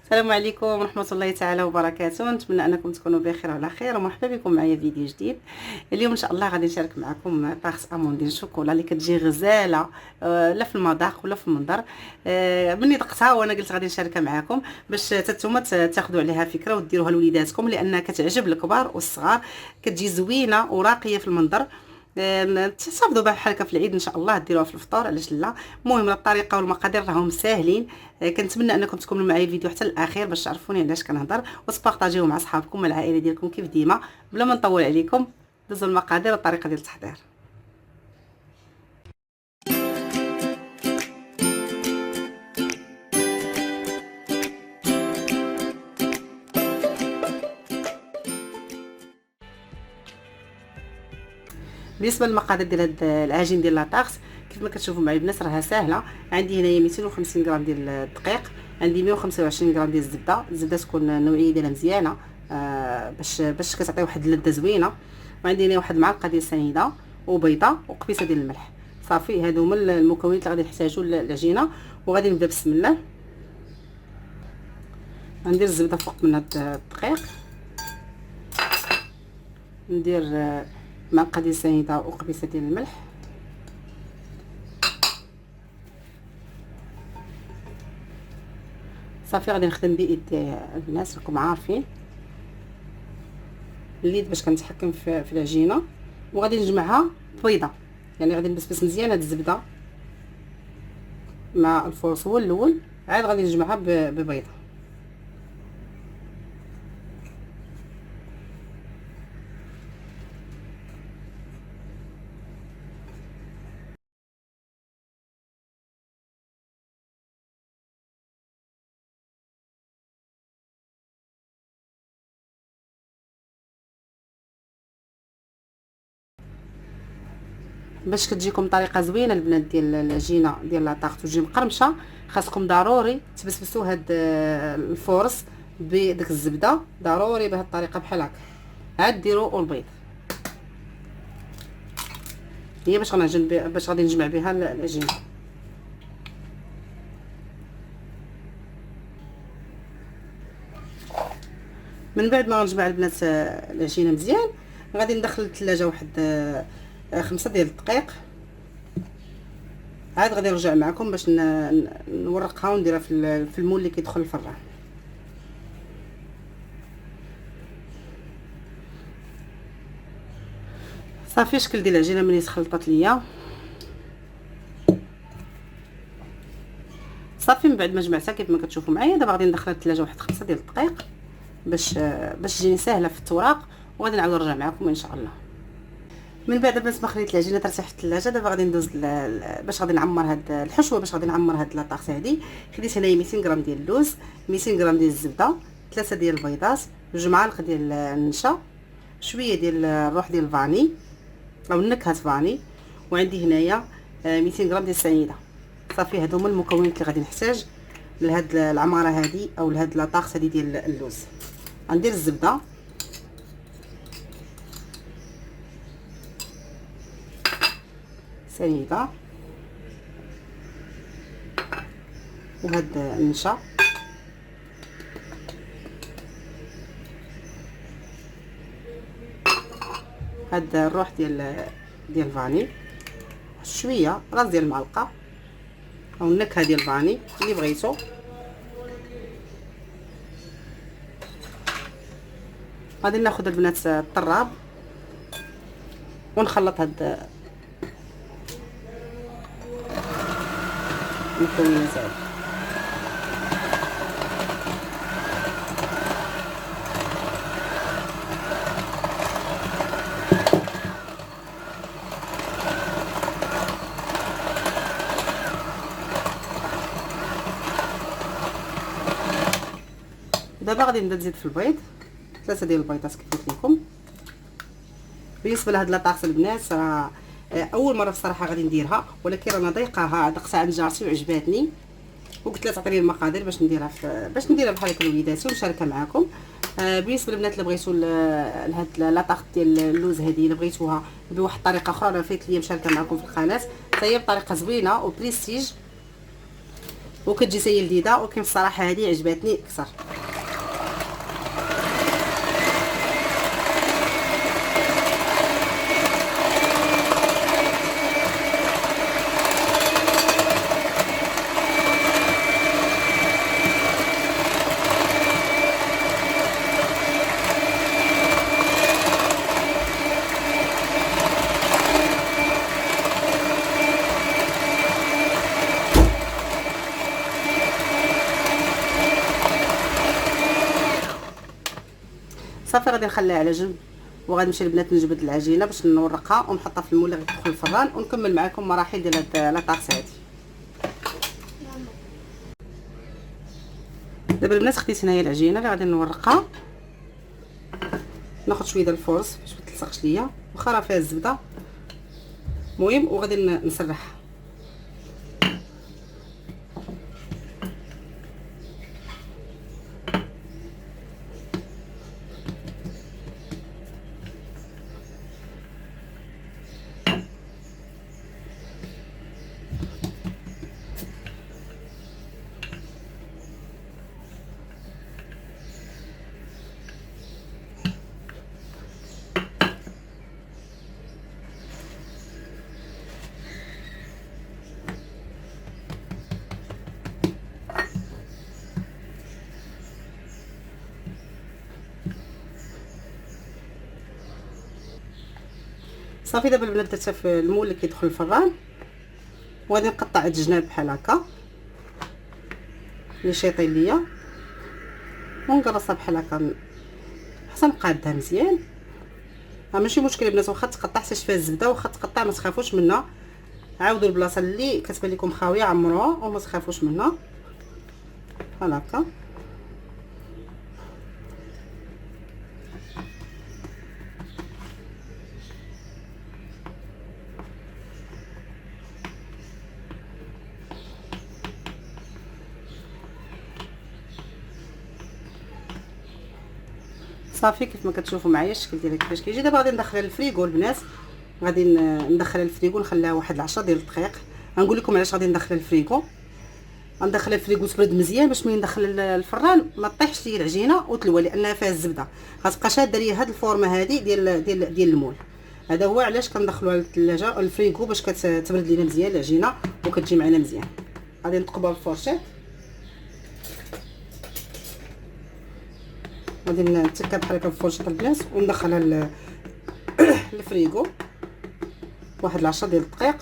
السلام عليكم ورحمة الله تعالى وبركاته. نتمنى انكم تكونوا بخير وعلى خير، ومرحبا بكم معايا فيديو جديد. اليوم ان شاء الله غادي نشارك معكم طاغس اموندين شوكولا اللي كتجي غزاله، لا في المذاق ولا في المنظر. مني ذقتها وانا قلت غادي نشاركها معكم باش نتوما تاخذوا عليها فكره وديروها لوليداتكم، لانها كتعجب الكبار والصغار، كتجي زوينه وراقيه في المنظر. تصافدوا بها بحال هكا في العيد ان شاء الله، ديروها في الفطور، علاش لا. المهم الطريقه والمقادير راهم ساهلين. كنتمنى انكم تكونوا معايا الفيديو حتى الاخير باش تعرفوني علاش كنهضر، وتبارطاجيوه مع صحابكم والعائله ديالكم كيف ديما. بلا ما نطول عليكم، دوزوا المقادير والطريقه ديال التحضير. بالنسبه للمقادير ديال هاد العجين ديال لاطاغس، كيف ما كتشوفوا معايا البنات راها ساهله. عندي هنايا 250 غرام ديال الدقيق، عندي 125 غرام ديال الزبده تكون النوعيه ديالها مزيانه، باش كتعطي واحد اللذه زوينه. وعندي هنا واحد المعلقه ديال السنيده وبيضه وقبيصه ديال الملح. صافي هادو هما المكونات اللي غادي نحتاجوا للعجينه. وغادي نبدا بسم الله. غندير الزبده فوق من هاد الدقيق، ندير معلقه ديال السنيده وقبيصه ديال الملح. صافي غادي نخدم بيدي البنات، راكم عارفين اليد باش كنتحكم في العجينه. وغادي نجمعها بيضه، يعني غادي نبسبس مزيان هاد الزبده مع الفورص هو الاول، عاد غادي نجمعها ببيضه. باش كتجيكم طريقه زوينه البنات ديال العجينه ديال لاطاغ تجي مقرمشه، خاصكم ضروري تبسبسوا هاد الفورص بديك الزبده، ضروري بهاد الطريقه بحال هكا. عاد ديروا البيض، هي باش غنعجن باش غادي نجمع بها العجينه. من بعد ما غنجمع البنات العجينه مزيان، غادي ندخل للثلاجه واحد 5 ديال الدقائق. عاد غادي نرجع معكم باش نورقها ونديرها في المول اللي كيدخل الفران. صافي شكل ديال العجينه ملي تخلطات ليا. صافي من بعد ما جمعتها كيف ما كتشوفوا معايا، دابا غادي ندخلها للثلاجه واحد 5 ديال الدقائق باش تجيني ساهله في التوراق، وغادي نعاود نرجع معكم ان شاء الله. من بعد بس ما خليت العجينه ترتاح في الثلاجه، دابا غادي ندوز باش غادي نعمر هاد الحشوه، باش غادي نعمر هاد لاطاغ هادي. خديت هنايا 200 غرام ديال اللوز، 200 غرام ديال الزبده، 3 ديال البيضات، 2 معالق ديال النشا، شويه ديال الروح ديال الفاني او نكهه فاني، وعندي هنايا 200 غرام ديال السنيده. صافي هادو هما المكونات اللي غادي نحتاج لهاد العماره هادي او لهاد لاطاغ هادي ديال اللوز. غندير الزبده، سنيده، وهاد النشا، هاد الروح ديال الفاني، شويه راس ديال المعلقه او النكهه ديال الفاني اللي بغيتو. غادي ناخذ البنات الطراب ونخلط هاد المكونات هادي. دابا غادي نبدا نزيد في البيض، 3 ديال البيضات كيف قلت لكم. بالنسبه لهاد لاطاغ البنات راه اول مره بصراحه غادي نديرها، ولكن رانا ضيقاها دقتها عند جارتي وعجباتني، وقلت لها تعطيني المقادير باش نديرها بحال هكا لوليداتي ونشاركها معكم. بالنسبه للبنات اللي بغيتوا لهاد لاطاغ ديال اللوز هذه، اللي بغيتوها بواحد الطريقه اخرى، راه فايت ليا مشاركه معكم في القناه، حتى هي بطريقه زوينه وبريستيج. وكتجي سايه لذيذه، ولكن الصراحه هذه عجبتني اكثر. صافي غادي نخليها على جنب، وغادي نمشي البنات نجبد العجينه باش نورقها ونحطها في المول اللي غيدخل الفران، ونكمل معكم مراحل ديال هاد لا طاغس هادي. دابا البنات خديت هنايا العجينه اللي غادي نورقها، ناخذ شويه ديال الفرص باش ما تلصقش ليا، واخا راه فيها الزبده المهم، وغادي نسرحها. صافي دابا البنات درتها في المول اللي كيدخل الفران، وغادي نقطع هاد الجناب بحال هكا اللي شايطين ليا، ونقرصها بحال هكا حتى نقادها مزيان. ماشي مشكل البنات، واخا تقطع حتى فيها الزبده، واخا تقطع ما تخافوش منها، عاودوا البلاصه اللي كتبان لكم خاويه عمروها وما تخافوش منها بحال هكا. صافي كيف ما كتشوفوا معايا الشكل ديالها كيفاش كيجي. دابا غادي ندخلها للفريغو البنات، غادي ندخلها للفريغو نخليها واحد 10 ديال الدقائق. غنقول لكم علاش غادي ندخلها للفريغو. غندخلها للفريغو تبرد مزيان باش ملي ندخل الفران ما طيحش ليا العجينه وتلوى، لانها فيها الزبده غتبقى شاده ليا هاد الفورمه هادي ديال المول. هذا هو علاش كندخلوها للثلاجه الفريغو باش كتبرد لينا مزيان العجينه وكتجي معنا مزيان. غادي نثقبها بالفرشاه، غادي نتكها بحال هكا بفرشه البلاص وندخلها للفريغو واحد 10 ديال الدقائق.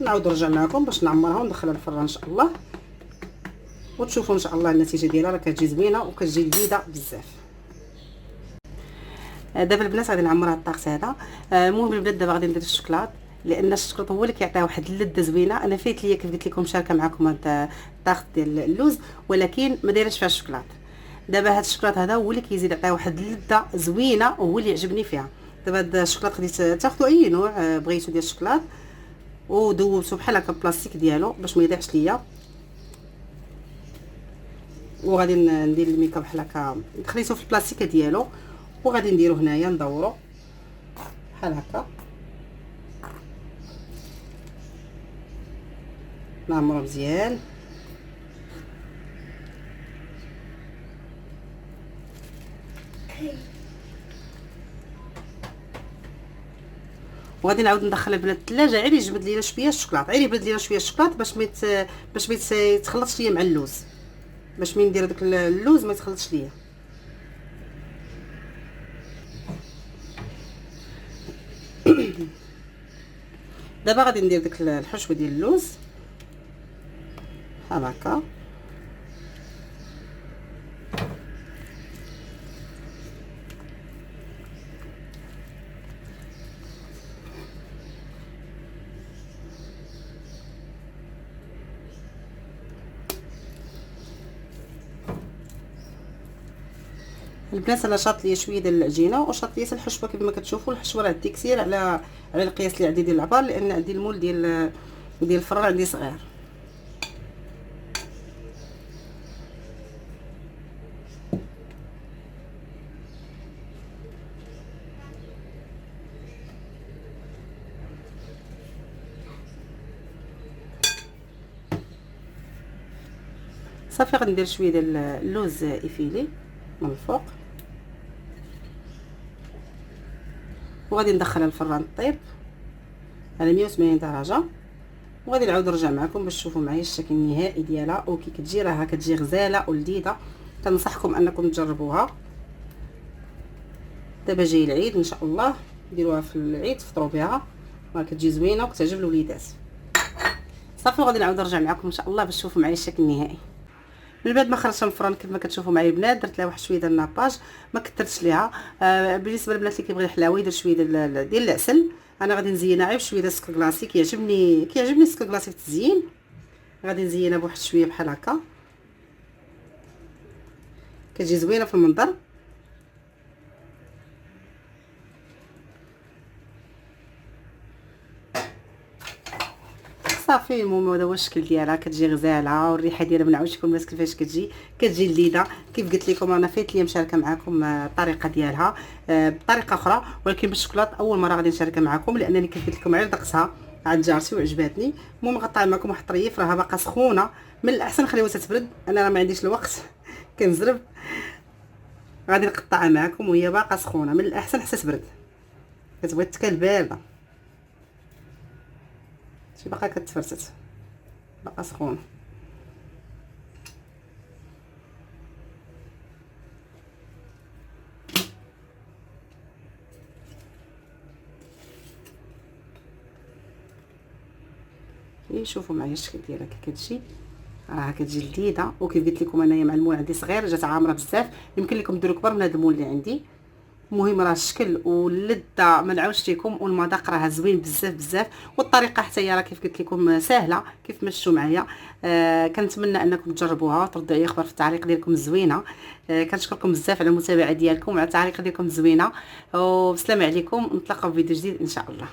نعاود نرجع معكم باش نعمرها وندخلها للفران ان شاء الله، وتشوفوا ان شاء الله النتيجه ديالها راه كتجي زوينه وكتجي لذيذه بزاف. دابا البنات غادي نعمرها الطاغس هذا. المهم البنات دابا غادي ندير الشوكولات، لان الشوكولات هو اللي كيعطيها واحد اللذه زوينه. انا فايت ليا كيف قلت لكم شاركه معكم هذا الطاغس ديال اللوز، ولكن ما دايرش فيها الشوكولات. دابا هذا الشوكولات هذا هو اللي كيزيد يعطيها واحد اللذه زوينه، وهو اللي عجبني فيها. دابا هذا الشوكولات غادي تاخذوا اي نوع بغيتو ديال الشوكولات، ودوبتو بحال هكا بلاستيك ديالو باش ما يضيعش ليا. وغادي ندير الميكا بحال هكا، خليته في البلاستيك ديالو، وغادي نديرو هنايا ندورو بحال هكا، نعمرو مزيان. وغادي نعاود ندخل البنات الثلاجه، غير يجبد لينا شويه الشوكولات، غير يبرد لينا شويه الشوكولات باش ما يتخلطش ليا مع اللوز، باش ملي ندير داك اللوز ما يتخلطش ليا. دابا غادي ندير داك الحشوه ديال اللوز بحال هكا، البنات انا شاط ليا شويه ديال العجينه وشاط ليا الحشوه. كيف ما كتشوفوا الحشوه راه عندي كثير على القياس اللي عندي ديال العبار، لان عندي المول ديال الفران عندي صغير. صافي غادي ندير شويه ديال اللوز ايفيلي من الفوق، وغادي ندخلها للفران طيب على 180 درجه، وغادي نعاود نرجع معكم باش تشوفوا معايا الشكل النهائي ديالها وكي كتجي. راها كتجي غزاله ولذيذه، كنصحكم انكم تجربوها. دابا جاي العيد ان شاء الله، ديروها في العيد تفطروا بها، راه كتجي زوينه وكتعجب الوليدات. صافي وغادي نعاود نرجع معكم ان شاء الله باش تشوفوا معايا الشكل النهائي. من بعد ما خرجتها من الفران كما كتشوفوا معايا البنات، درت لها واحد شويه ديال الناباج، ما كثرتش ليها. بالنسبه للبنات اللي كيبغي الحلاوه يدير شويه ديال العسل. انا غادي نزينها غير بشويه ديال السكر كلاصي، كيعجبني السكر كلاصي في التزيين. غادي نزينها بواحد شويه بحال هكا، كتجي زوينه في المنظر. صافي المهم هذا هو الشكل ديالها، كتجي غزاله والريحه ديالها ما نعاودش لكم الناس كيفاش كتجي لذيذه. كيف قلت لكم انا فايت لي مشاركه معكم الطريقه ديالها بطريقه اخرى، ولكن بالشوكولاط اول مره غادي نشاركها معكم، لانني كيف قلت لكم غير دقتها عند جارتي وعجباتني. المهم غطيها معكم واحد الطريف، راها باقا سخونه، من الاحسن نخليوها تتبرد، انا راه ما عنديش الوقت كنزرب. غادي نقطعها معكم وهي باقا سخونه، من الاحسن حتى تبرد، كتبغي تكال بارده، شي باقا كتفرتت باقا سخونه. شوفوا معايا الشكل ديالها كي كتجي، راه كتجي لذيذه. وكيف قلت لكم انايا مع المول عندي صغير جات عامره بزاف، يمكن لكم ديروا كبر من هذا المول اللي عندي. المهم راه الشكل واللذه ما نعاودش لكم، والمذاق راه زوين بزاف بزاف، والطريقه حتى هي راه كيف قلت لكم سهله كيف مشوا معايا. كنتمنى انكم تجربوها وتردوا عليا خبر في التعليق ديالكم الزوينه. كنشكركم بزاف على المتابعه ديالكم وعلى التعليق ديالكم الزوينه، وبسلام عليكم، ونتلاقاو في فيديو جديد ان شاء الله.